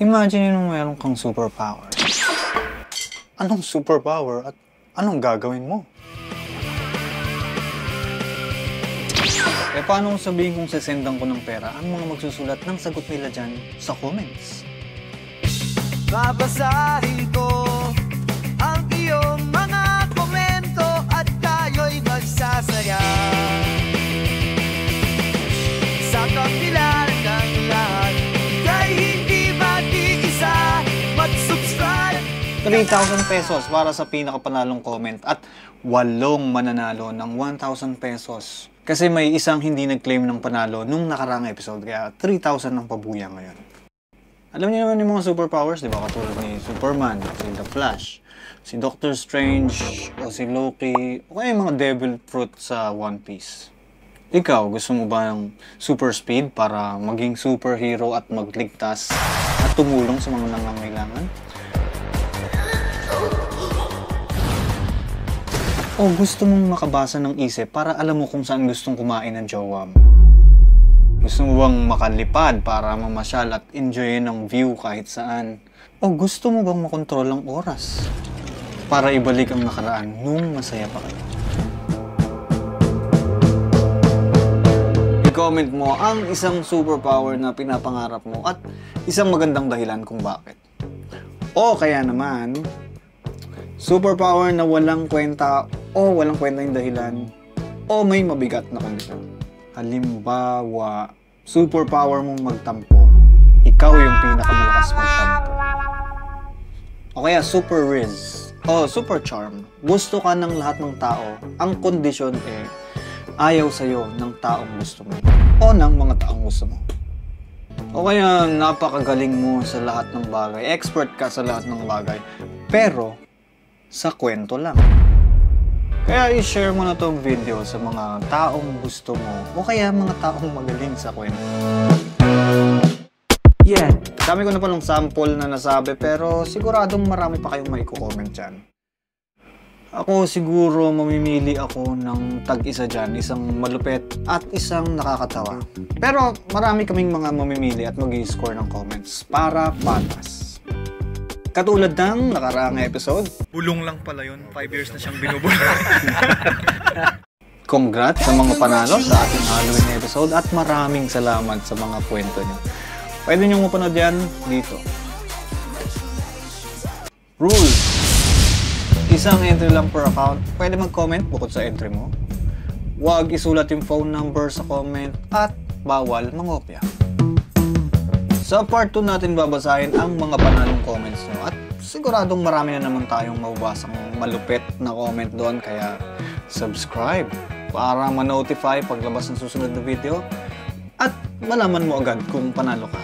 Imagine mo meron kang superpower. Anong superpower at anong gagawin mo? Paano kung sabihin kong sesendan ko ng pera ang mga magsusulat ng sagot nila dyan sa comments? Babasahin ko ang iyong mga komento at tayo'y magsasaya sa kabila ng lahat. Kay hindi mag-iisa, mag-subscribe. 3,000 pesos para sa pinakapanalong comment at 8 mananalo ng 1,000 pesos. Kasi may isang hindi nag-claim ng panalo nung nakaraang episode, kaya 3,000 ang pabuya ngayon. Alam niyo naman yung mga superpowers, di ba? Katulad ni Superman, si The Flash, si Doctor Strange, o si Loki, o kaya yung mga Devil Fruit sa One Piece. Ikaw, gusto mo ba ng super speed para maging superhero at magligtas at tumulong sa mga nangangailangan? O gusto mong makabasa ng isip para alam mo kung saan gustong kumain ng jowa mo? Gusto mo bang makalipad para mamasyal at enjoyin ang view kahit saan? O gusto mo bang makontrol ang oras para ibalik ang nakaraan nung masaya pa kayo? I-comment mo ang isang superpower na pinapangarap mo at isang magandang dahilan kung bakit. O kaya naman, superpower na walang kwenta o walang kwenta yung dahilan o may mabigat na kondisyon. Halimbawa, superpower mong magtampo. Ikaw yung pinakamalakas magtampo. O kaya super riz o super charm. Gusto ka ng lahat ng tao. Ang kondisyon ayaw sa'yo ng taong gusto mo o ng mga taong gusto mo. O kaya napakagaling mo sa lahat ng bagay. Expert ka sa lahat ng bagay. Pero sa kwento lang. Kaya i-share mo na tong video sa mga taong gusto mo o kaya mga taong magaling sa kwento. Yeah, dami ko na palang sample na nasabi pero siguradong marami pa kayong maiko-comment dyan. Ako siguro mamimili ako ng tag-isa dyan, isang malupit at isang nakakatawa. Pero marami kaming mga mamimili at mag-i-score ng comments para patas. Katulad ng nakaraang episode. Bulong lang pala yun. 5 years na siyang binubulong. Congrats sa mga panalo sa ating Halloween episode at maraming salamat sa mga kwento niyo. Pwede niyong mapanood yan dito. Rules. Isang entry lang per account. Pwede mag-comment bukod sa entry mo. Huwag isulat yung phone number sa comment at bawal mangopya. Sa part 2 natin babasahin ang mga panalong comments nyo at siguradong marami na naman tayong mababasang malupit na comment doon, kaya subscribe para ma-notify paglabas ng susunod na video at malaman mo agad kung panalo ka.